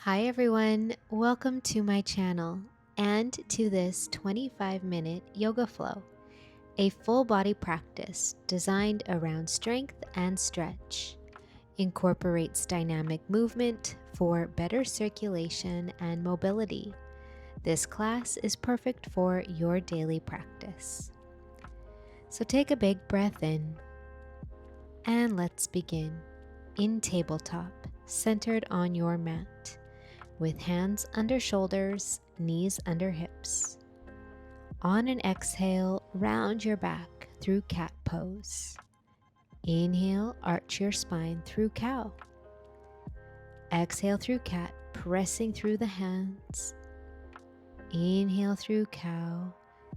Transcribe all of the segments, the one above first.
Hi everyone, welcome to my channel and to this 25-minute yoga flow, a full body practice designed around strength and stretch. Incorporates dynamic movement for better circulation and mobility. This class is perfect for your daily practice. So take a big breath in and let's begin in tabletop, centered on your mat, with hands under shoulders, knees under hips. On an exhale, round your back through cat pose. Inhale, arch your spine through cow. Exhale through cat, pressing through the hands. Inhale through cow,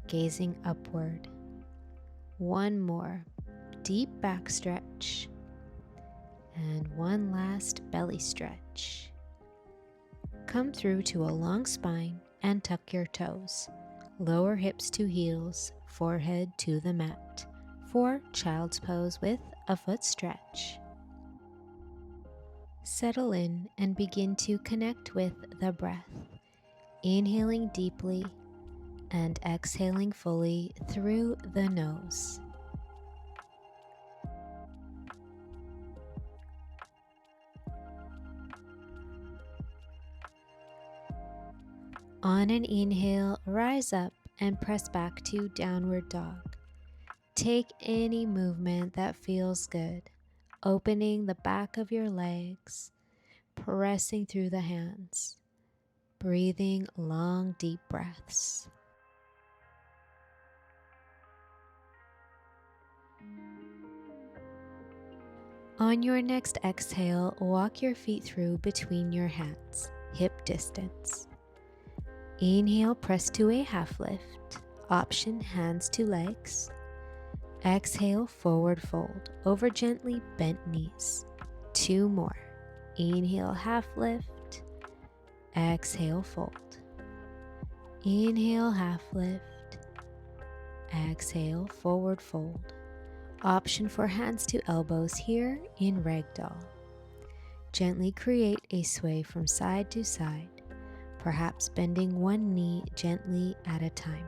gazing upward. One more, deep back stretch. And one last belly stretch. Come through to a long spine and tuck your toes. Lower hips to heels, forehead to the mat. For child's pose with a foot stretch. Settle in and begin to connect with the breath. Inhaling deeply and exhaling fully through the nose. On an inhale, rise up and press back to downward dog. Take any movement that feels good, opening the back of your legs, pressing through the hands, breathing long, deep breaths. On your next exhale, walk your feet through between your hands, hip distance. Inhale, press to a half lift, option hands to legs. Exhale, forward fold over gently bent knees. Two more. Inhale, half lift. Exhale, fold. Inhale, half lift. Exhale, forward fold. Option for hands to elbows here in ragdoll. Gently create a sway from side to side, perhaps bending one knee gently at a time.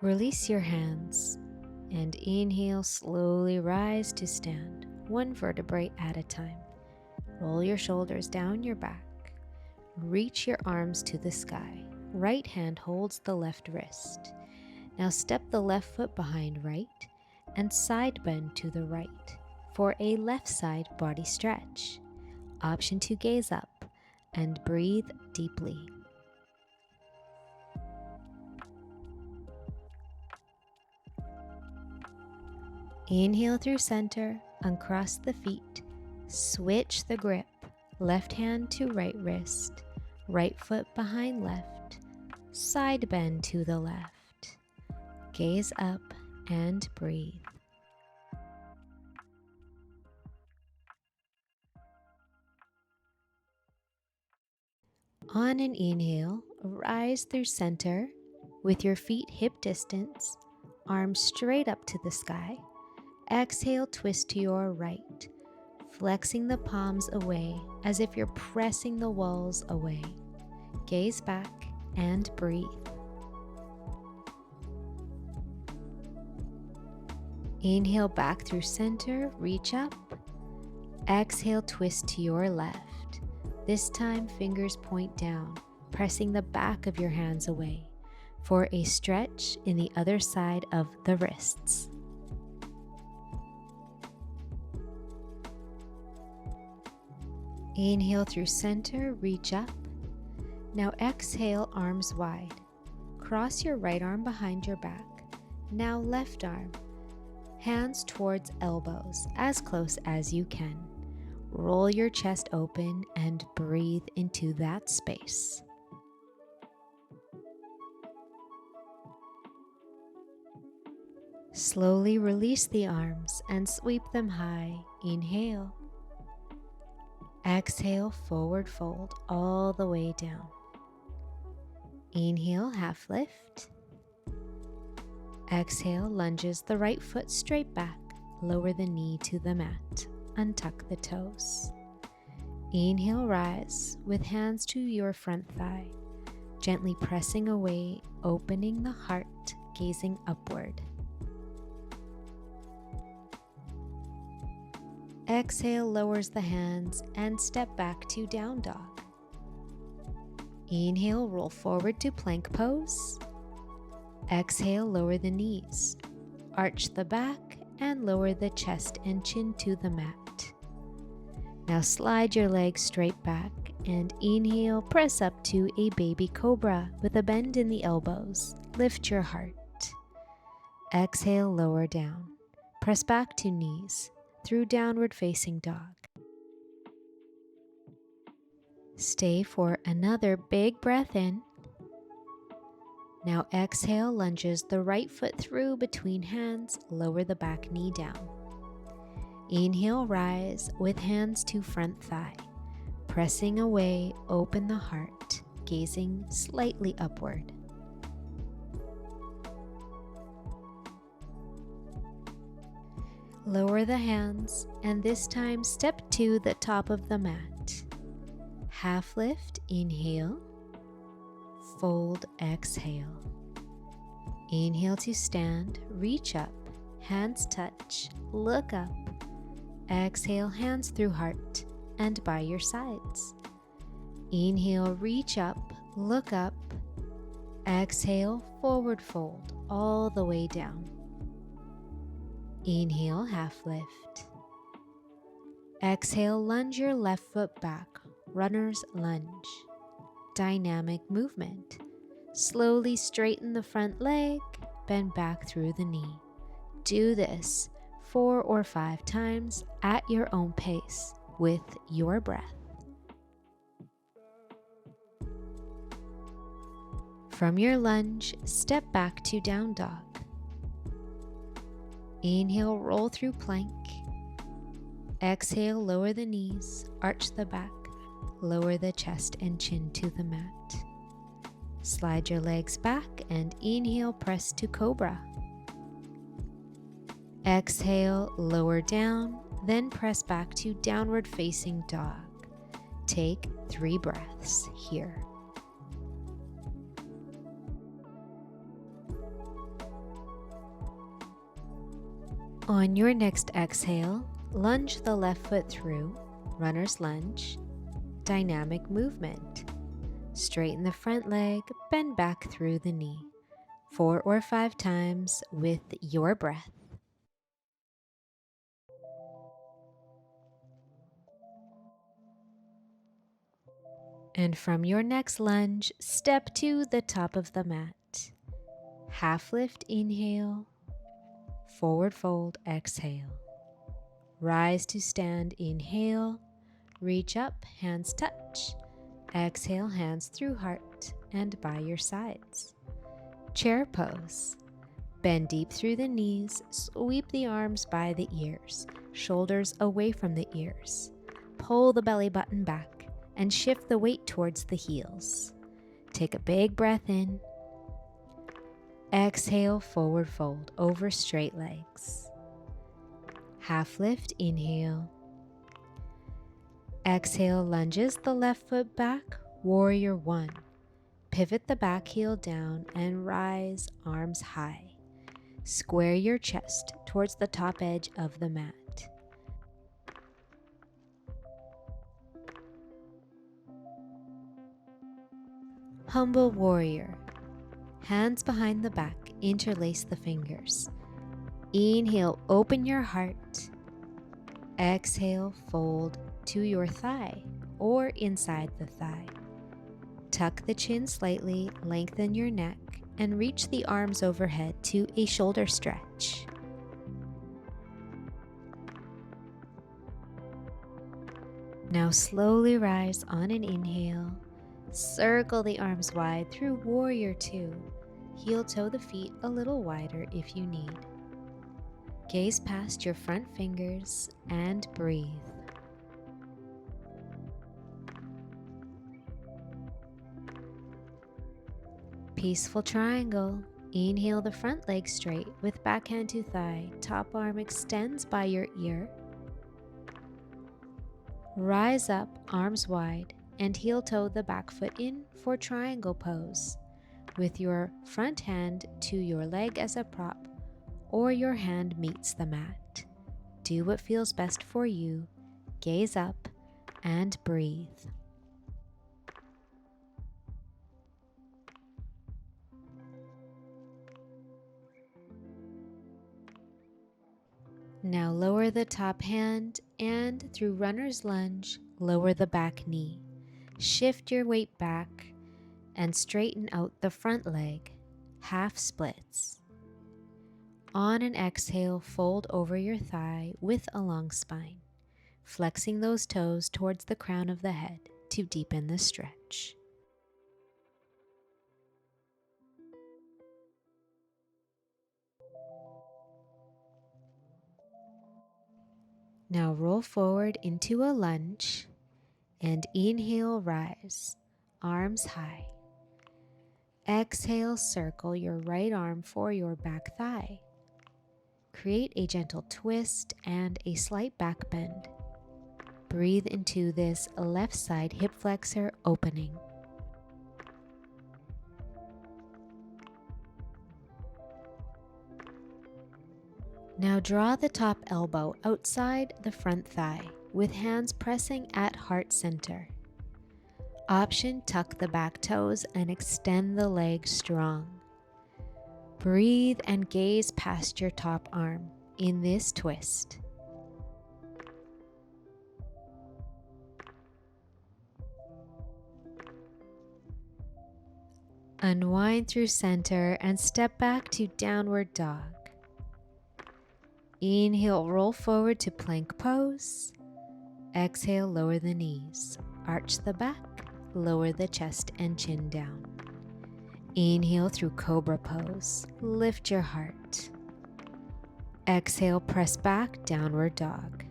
Release your hands and inhale, slowly rise to stand, one vertebrae at a time. Roll your shoulders down your back. Reach your arms to the sky. Right hand holds the left wrist. Now step the left foot behind right and side bend to the right for a left side body stretch. Option to gaze up and breathe deeply. Inhale through center, uncross the feet, switch the grip, left hand to right wrist, right foot behind left, side bend to the left. Gaze up and breathe. On an inhale, rise through center with your feet hip distance, arms straight up to the sky. Exhale, twist to your right, flexing the palms away as if you're pressing the walls away. Gaze back and breathe. Inhale back through center, reach up. Exhale, twist to your left. This time, fingers point down, pressing the back of your hands away for a stretch in the other side of the wrists. Inhale through center, reach up. Now exhale, arms wide. Cross your right arm behind your back. Now left arm. Hands towards elbows, as close as you can. Roll your chest open and breathe into that space. Slowly release the arms and sweep them high. Inhale. Exhale, forward fold all the way down. Inhale, half lift. Exhale, lunges the right foot straight back. Lower the knee to the mat. untuck the toes. Inhale, rise with hands to your front thigh, gently pressing away, opening the heart, gazing upward. Exhale, lowers the hands and step back to down dog. Inhale, roll forward to plank pose. Exhale, lower the knees, arch the back and lower the chest and chin to the mat. Now slide your legs straight back and inhale, press up to a baby cobra with a bend in the elbows. Lift your heart. Exhale, lower down. Press back to knees through downward facing dog. Stay for another big breath in. Now exhale, lunges the right foot through between hands, lower the back knee down. Inhale, rise with hands to front thigh. Pressing away, open the heart, gazing slightly upward. Lower the hands and this time step to the top of the mat. Half lift, inhale. Fold, exhale. Inhale to stand, reach up, hands touch, look up. Exhale, hands through heart and by your sides. Inhale, reach up, look up. Exhale, forward fold all the way down. Inhale, half lift. Exhale, lunge your left foot back, runner's lunge. Dynamic movement. Slowly straighten the front leg, bend back through the knee. Do this 4 or 5 times at your own pace with your breath. From your lunge, step back to down dog. Inhale, roll through plank. Exhale, lower the knees, arch the back, lower the chest and chin to the mat. Slide your legs back and inhale, press to cobra. Exhale, lower down, then press back to downward facing dog. Take 3 breaths here. On your next exhale, lunge the left foot through, runner's lunge, dynamic movement. Straighten the front leg, bend back through the knee. 4 or 5 times with your breath. And from your next lunge, step to the top of the mat. Half lift, inhale. Forward fold, exhale. Rise to stand, inhale. Reach up, hands touch. Exhale, hands through heart and by your sides. Chair pose. Bend deep through the knees, sweep the arms by the ears, shoulders away from the ears. Pull the belly button back and shift the weight towards the heels. Take a big breath in. Exhale, forward fold over straight legs. Half lift, inhale. Exhale, lunges the left foot back, warrior 1. Pivot the back heel down and rise, arms high. Square your chest towards the top edge of the mat. Humble warrior. Hands behind the back, interlace the fingers. Inhale, open your heart. Exhale, fold to your thigh or inside the thigh. Tuck the chin slightly, lengthen your neck, and reach the arms overhead to a shoulder stretch. Now slowly rise on an inhale. Circle the arms wide through warrior 2. Heel toe the feet a little wider if you need. Gaze past your front fingers and breathe. Peaceful triangle. Inhale the front leg straight with back hand to thigh. Top arm extends by your ear. Rise up, arms wide, and heel toe the back foot in for triangle pose, with your front hand to your leg as a prop, or your hand meets the mat. Do what feels best for you, gaze up, and breathe. Now lower the top hand and through runner's lunge, lower the back knee. Shift your weight back and straighten out the front leg, half splits. On an exhale, fold over your thigh with a long spine, flexing those toes towards the crown of the head to deepen the stretch. Now roll forward into a lunge and inhale, rise, arms high. Exhale, circle your right arm for your back thigh. Create a gentle twist and a slight back bend. Breathe into this left side hip flexor opening. Now draw the top elbow outside the front thigh with hands pressing at heart center. Option, tuck the back toes and extend the leg strong. Breathe and gaze past your top arm in this twist. Unwind through center and step back to downward dog. Inhale, roll forward to plank pose. Exhale, lower the knees. Arch the back, lower the chest and chin down. Inhale through cobra pose. Lift your heart. Exhale, press back, downward dog.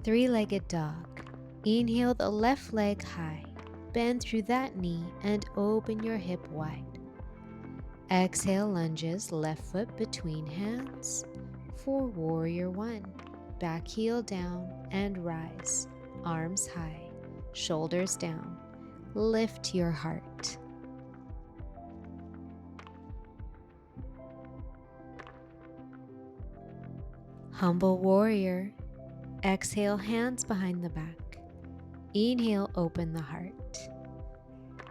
Three-legged dog. Inhale the left leg high. Bend through that knee and open your hip wide. Exhale, lunges, left foot between hands for warrior one. Back heel down and rise. Arms high, shoulders down. Lift your heart. Humble warrior. Exhale, hands behind the back. Inhale, open the heart.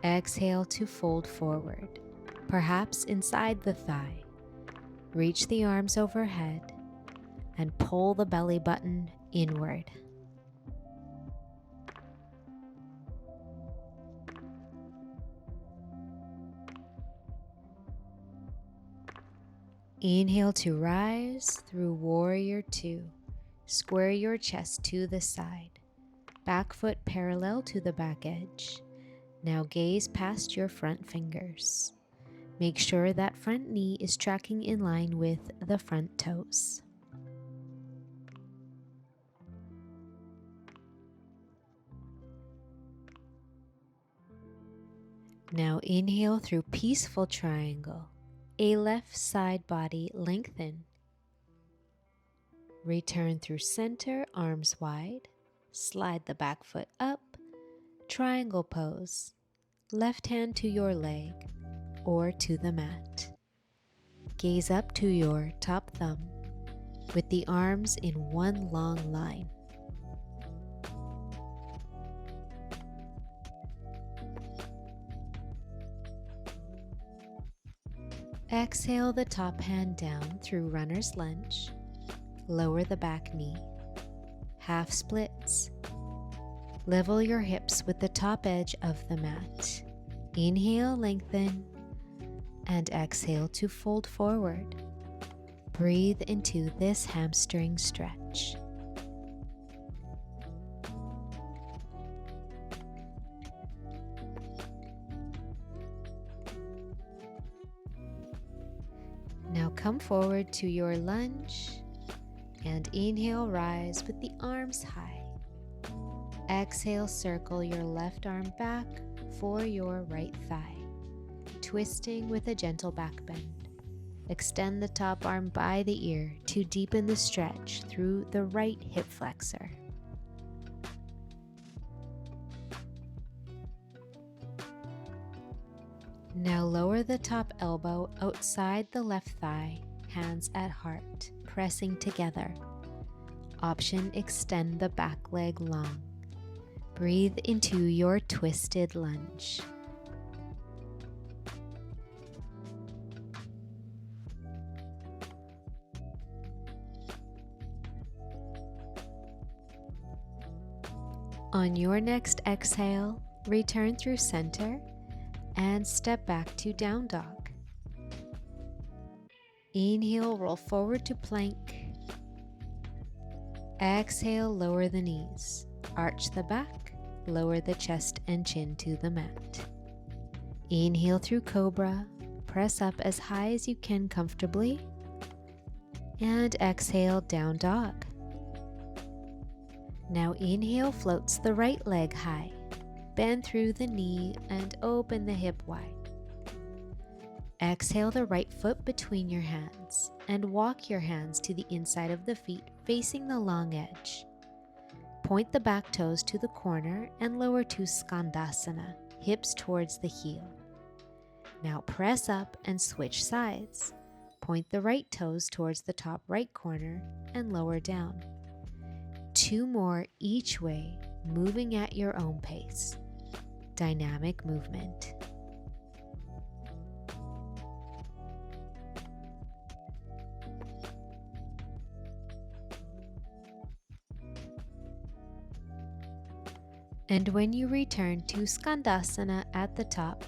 Exhale to fold forward, perhaps inside the thigh. Reach the arms overhead and pull the belly button inward. Inhale to rise through warrior two. Square your chest to the side. Back foot parallel to the back edge. Now gaze past your front fingers. Make sure that front knee is tracking in line with the front toes. Now inhale through peaceful triangle. A left side body lengthen. Return through center, arms wide. Slide the back foot up. Triangle pose. Left hand to your leg or to the mat. Gaze up to your top thumb with the arms in one long line. Exhale the top hand down through runner's lunge. Lower the back knee. Half splits. Level your hips with the top edge of the mat. Inhale, lengthen, and exhale to fold forward. Breathe into this hamstring stretch. Now come forward to your lunge and inhale, rise with the arms high. Exhale, circle your left arm back for your right thigh, twisting with a gentle back bend. Extend the top arm by the ear to deepen the stretch through the right hip flexor. Now lower the top elbow outside the left thigh, hands at heart, pressing together. Option: extend the back leg long. Breathe into your twisted lunge. On your next exhale, return through center and step back to down dog. Inhale, roll forward to plank. Exhale, lower the knees. Arch the back, lower the chest and chin to the mat. Inhale through cobra, press up as high as you can comfortably. And exhale, down dog. Now inhale, floats the right leg high. Bend through the knee and open the hip wide. Exhale the right foot between your hands and walk your hands to the inside of the feet facing the long edge. Point the back toes to the corner and lower to Skandasana, hips towards the heel. Now press up and switch sides. Point the right toes towards the top right corner and lower down. 2 more each way, moving at your own pace. Dynamic movement. And when you return to Skandasana at the top,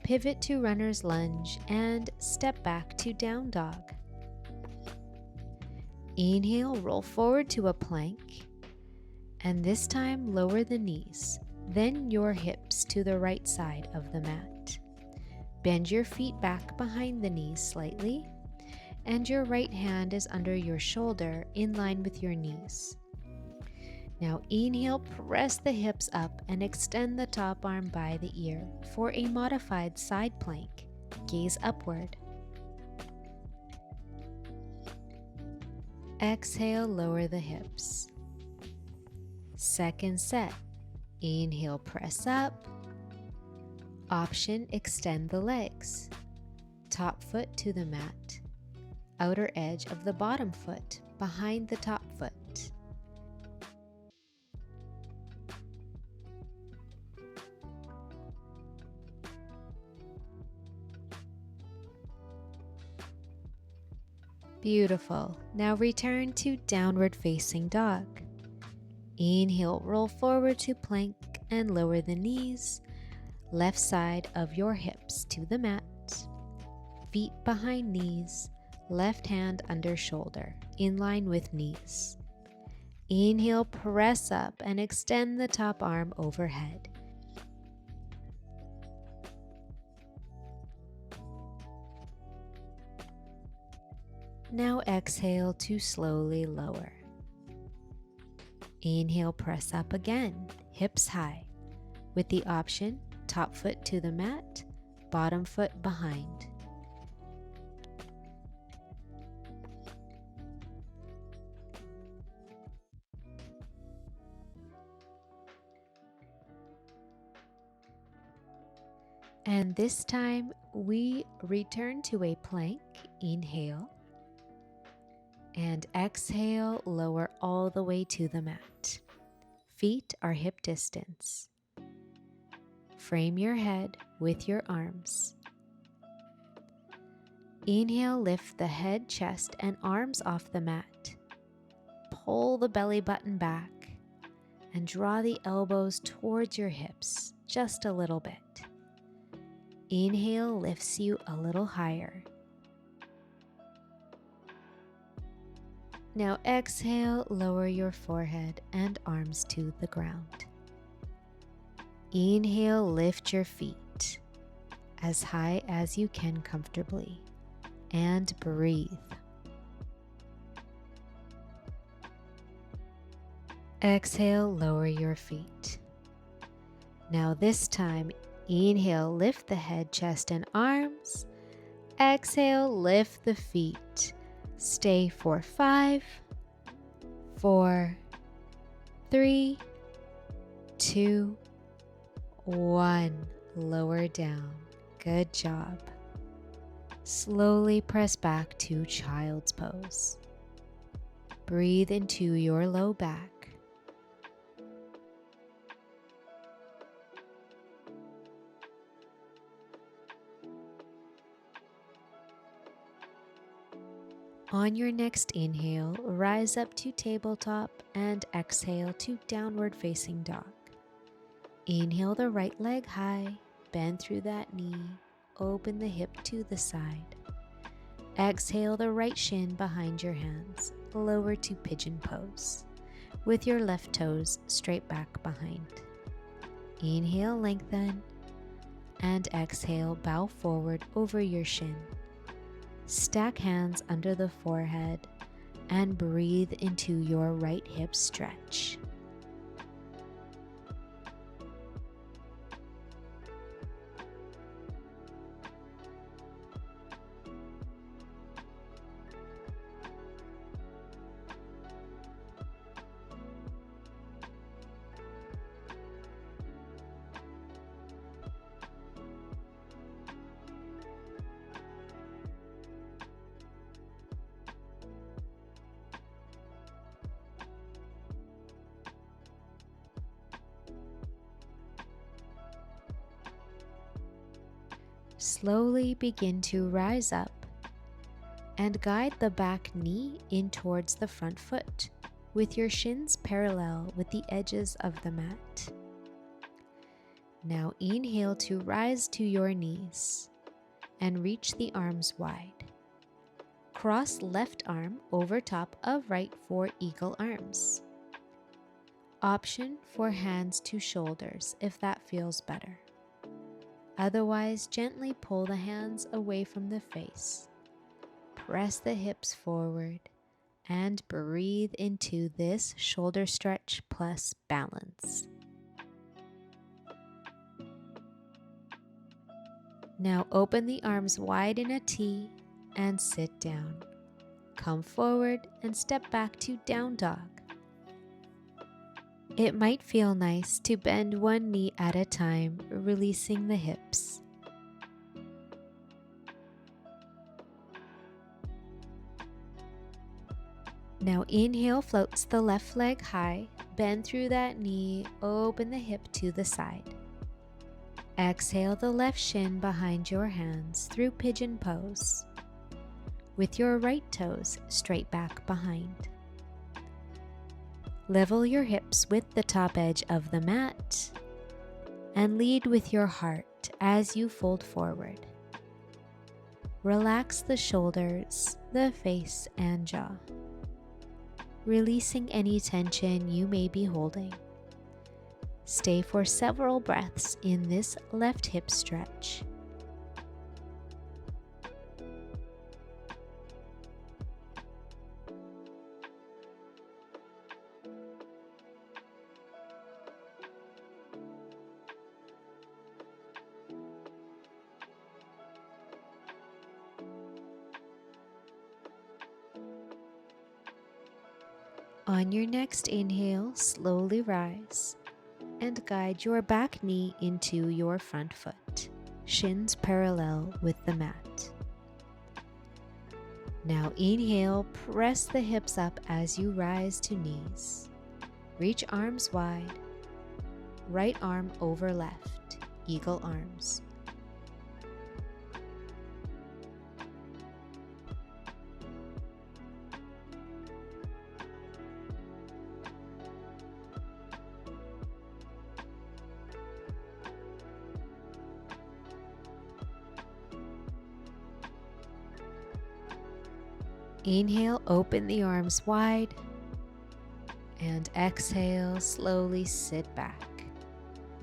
pivot to runner's lunge and step back to down dog. Inhale, roll forward to a plank, and this time lower the knees, then your hips to the right side of the mat. Bend your feet back behind the knees slightly, and your right hand is under your shoulder in line with your knees. Now inhale, press the hips up and extend the top arm by the ear for a modified side plank. Gaze upward. Exhale, lower the hips. Second set. Inhale, press up. Option: extend the legs. Top foot to the mat. Outer edge of the bottom foot behind the top foot. Beautiful. Now return to downward facing dog. Inhale, roll forward to plank and lower the knees, left side of your hips to the mat, feet behind knees, left hand under shoulder, in line with knees. Inhale, press up and extend the top arm overhead. Now exhale to slowly lower. Inhale, press up again, hips high, with the option top foot to the mat, bottom foot behind. And this time we return to a plank. Inhale. And exhale, lower all the way to the mat. Feet are hip distance. Frame your head with your arms. Inhale, lift the head, chest, and arms off the mat. Pull the belly button back and draw the elbows towards your hips just a little bit. Inhale lifts you a little higher. Now exhale, lower your forehead and arms to the ground. Inhale, lift your feet as high as you can comfortably and breathe. Exhale, lower your feet. Now this time, inhale, lift the head, chest, and arms. Exhale, lift the feet. Stay for 5, 4, 3, 2, 1. Lower down. Good job. Slowly press back to child's pose. Breathe into your low back. On your next inhale, rise up to tabletop and exhale to downward facing dog. Inhale the right leg high, bend through that knee, open the hip to the side. Exhale the right shin behind your hands, lower to pigeon pose, with your left toes straight back behind. Inhale, lengthen, and exhale, bow forward over your shin. Stack hands under the forehead and breathe into your right hip stretch. Slowly begin to rise up and guide the back knee in towards the front foot with your shins parallel with the edges of the mat. Now inhale to rise to your knees and reach the arms wide. Cross left arm over top of right for eagle arms. Option for hands to shoulders if that feels better. Otherwise, gently pull the hands away from the face. Press the hips forward and breathe into this shoulder stretch plus balance. Now open the arms wide in a T and sit down. Come forward and step back to down dog. It might feel nice to bend one knee at a time, releasing the hips. Now inhale, floats the left leg high, bend through that knee, open the hip to the side. Exhale the left shin behind your hands through pigeon pose, with your right toes straight back behind. Level your hips with the top edge of the mat and lead with your heart as you fold forward. Relax the shoulders, the face, and jaw, releasing any tension you may be holding. Stay for several breaths in this left hip stretch. On your next inhale, slowly rise and guide your back knee into your front foot, shins parallel with the mat. Now inhale, press the hips up as you rise to knees. Reach arms wide, right arm over left, eagle arms. Inhale, open the arms wide, and exhale, slowly sit back.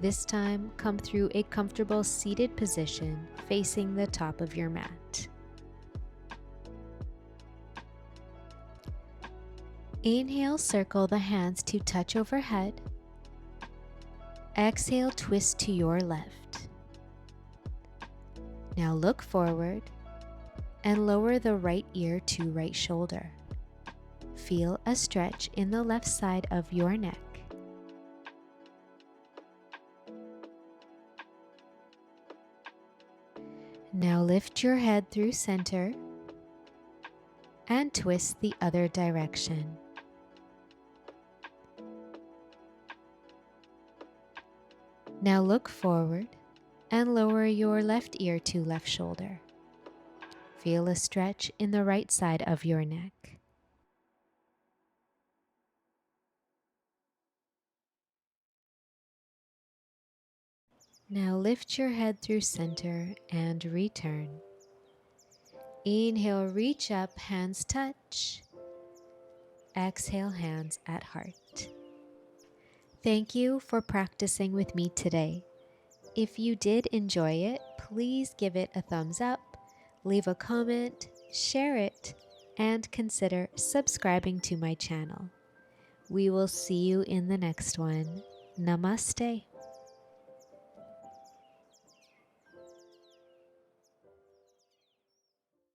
This time, come through a comfortable seated position facing the top of your mat. Inhale, circle the hands to touch overhead. Exhale, twist to your left. Now look forward and lower the right ear to right shoulder. Feel a stretch in the left side of your neck. Now lift your head through center and twist the other direction. Now look forward and lower your left ear to left shoulder. Feel a stretch in the right side of your neck. Now lift your head through center and return. Inhale, reach up, hands touch. Exhale, hands at heart. Thank you for practicing with me today. If you did enjoy it, please give it a thumbs up, leave a comment, share it, and consider subscribing to my channel. We will see you in the next one. Namaste.